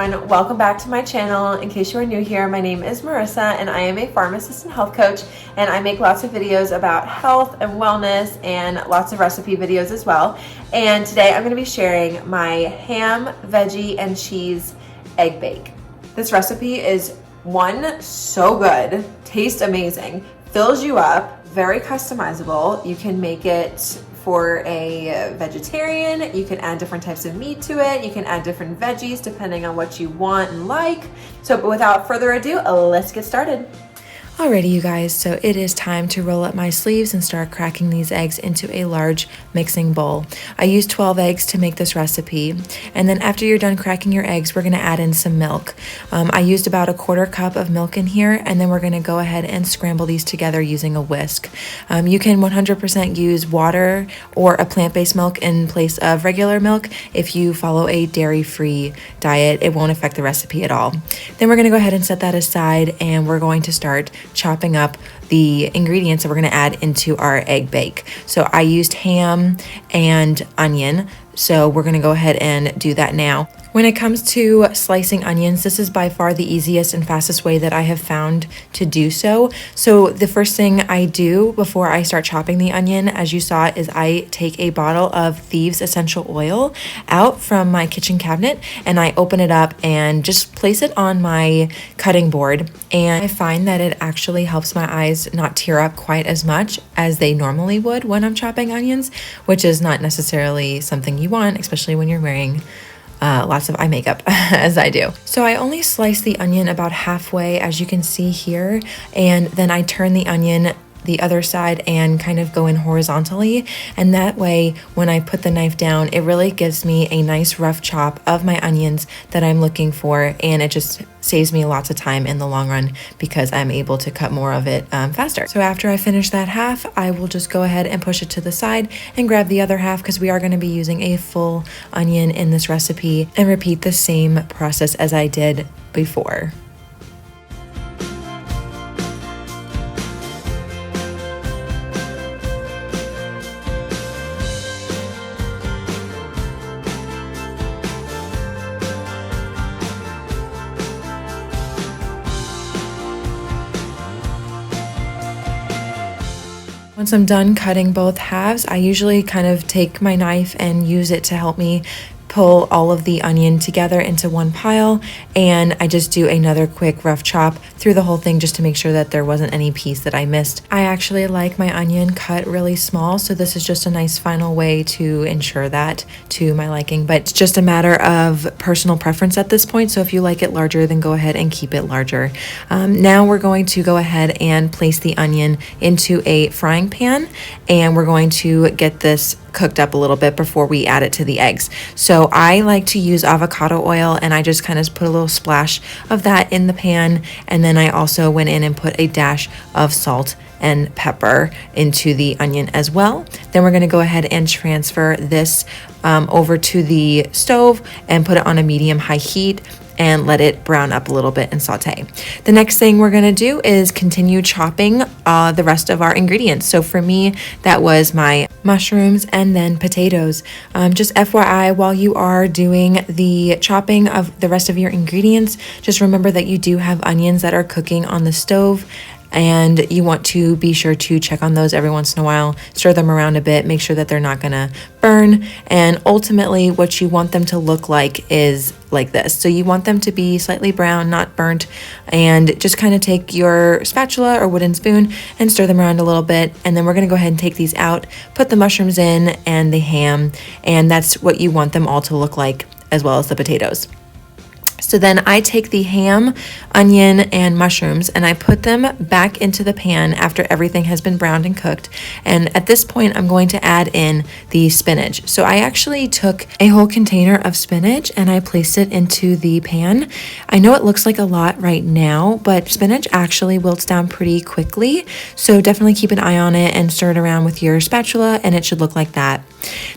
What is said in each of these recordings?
everyone, welcome back to my channel. In case you are new here, my name is Marissa and I am a pharmacist and health coach, and I make lots of videos about health and wellness and lots of recipe videos as well. And today I'm going to be sharing my ham, veggie, and cheese egg bake. This recipe is so good, tastes amazing, fills you up, very customizable. You can make it for a vegetarian, you can add different types of meat to it, you can add different veggies depending on what you want and like. So, but without further ado, let's get started. Alrighty, you guys, so it is time to roll up my sleeves and start cracking these eggs into a large mixing bowl. I used 12 eggs to make this recipe, and then after you're done cracking your eggs, we're going to add in some milk. I used about a quarter cup of milk in here, and then we're going to go ahead and scramble these together using a whisk. You can 100% use water or a plant-based milk in place of regular milk. If you follow a dairy-free diet, it won't affect the recipe at all. Then we're going to go ahead and set that aside, and we're going to start chopping up the ingredients that we're going to add into our egg bake. So I used ham and onion, so we're going to go ahead and do that now. When it comes to slicing onions, this is by far the easiest and fastest way that I have found to do so. So the first thing I do before I start chopping the onion, as you saw, is I take a bottle of Thieves essential oil out from my kitchen cabinet and I open it up and just place it on my cutting board. And I find that it actually helps my eyes not tear up quite as much as they normally would when I'm chopping onions, which is not necessarily something you want, especially when you're wearing lots of eye makeup as I do. So I only slice the onion about halfway, as you can see here, and then I turn the onion the other side and kind of go in horizontally, and that way when I put the knife down, it really gives me a nice rough chop of my onions that I'm looking for, and it just saves me lots of time in the long run because I'm able to cut more of it faster. So after I finish that half, I will just go ahead and push it to the side and grab the other half, because we are going to be using a full onion in this recipe, and repeat the same process as I did before. Once I'm done cutting both halves, I usually kind of take my knife and use it to help me pull all of the onion together into one pile, and I just do another quick rough chop through the whole thing just to make sure that there wasn't any piece that I missed. I actually like my onion cut really small, so this is just a nice final way to ensure that to my liking, but it's just a matter of personal preference at this point, so if you like it larger, then go ahead and keep it larger. Now we're going to go ahead and place the onion into a frying pan, and we're going to get this cooked up a little bit before we add it to the eggs. So I like to use avocado oil, and I just kind of put a little splash of that in the pan, and then I also went in and put a dash of salt and pepper into the onion as well. Then we're going to go ahead and transfer this over to the stove and put it on a medium-high heat and let it brown up a little bit and saute. The next thing we're gonna do is continue chopping the rest of our ingredients. So for me, that was my mushrooms and then potatoes. Just FYI, while you are doing the chopping of the rest of your ingredients, just remember that you do have onions that are cooking on the stove, and you want to be sure to check on those every once in a while, stir them around a bit, make sure that they're not gonna burn, and ultimately what you want them to look like is like this. So you want them to be slightly brown, not burnt, and just kind of take your spatula or wooden spoon and stir them around a little bit, and then we're gonna go ahead and take these out, put the mushrooms in and the ham, and that's what you want them all to look like, as well as the potatoes. So then I take the ham, onion, and mushrooms, and I put them back into the pan after everything has been browned and cooked. And at this point, I'm going to add in the spinach. So I actually took a whole container of spinach and I placed it into the pan. I know it looks like a lot right now, but spinach actually wilts down pretty quickly. So definitely keep an eye on it and stir it around with your spatula, and it should look like that.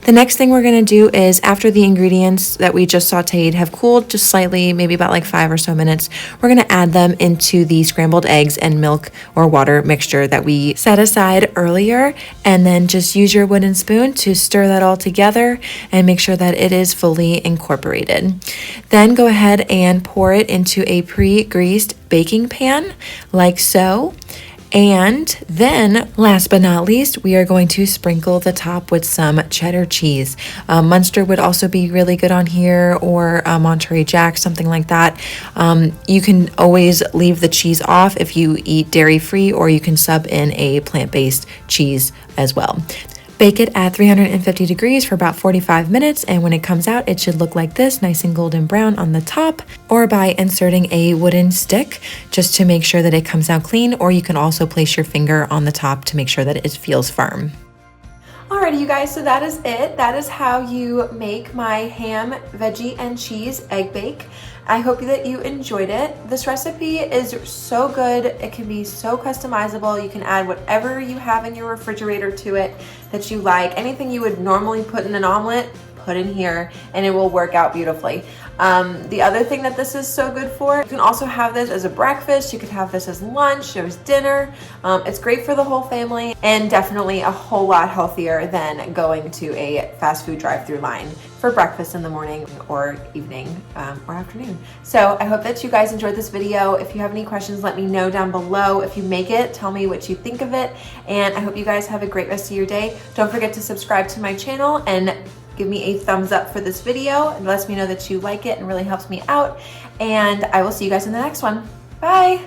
The next thing we're gonna do is after the ingredients that we just sauteed have cooled just slightly, maybe about like 5 or so minutes, we're gonna add them into the scrambled eggs and milk or water mixture that we set aside earlier, and then just use your wooden spoon to stir that all together and make sure that it is fully incorporated. Then go ahead and pour it into a pre-greased baking pan like so. And then, last but not least, we are going to sprinkle the top with some cheddar cheese. Munster would also be really good on here, or Monterey Jack, something like that. You can always leave the cheese off if you eat dairy-free, or you can sub in a plant-based cheese as well. Bake it at 350 degrees for about 45 minutes, and when it comes out, it should look like this, nice and golden brown on the top, or by inserting a wooden stick just to make sure that it comes out clean, or you can also place your finger on the top to make sure that it feels firm. Alrighty, you guys, so that is it. That is how you make my ham, veggie, and cheese egg bake. I hope that you enjoyed it. This recipe is so good. It can be so customizable. You can add whatever you have in your refrigerator to it that you like. Anything you would normally put in an omelet, put in here, and it will work out beautifully. The other thing that this is so good for, you can also have this as a breakfast, you could have this as lunch or as dinner. It's great for the whole family, and definitely a whole lot healthier than going to a fast food drive-through line for breakfast in the morning or evening or afternoon. So I hope that you guys enjoyed this video. If you have any questions, let me know down below. If you make it, tell me what you think of it, and I hope you guys have a great rest of your day. Don't forget to subscribe to my channel and give me a thumbs up for this video. It lets me know that you like it and really helps me out. And I will see you guys in the next one. Bye.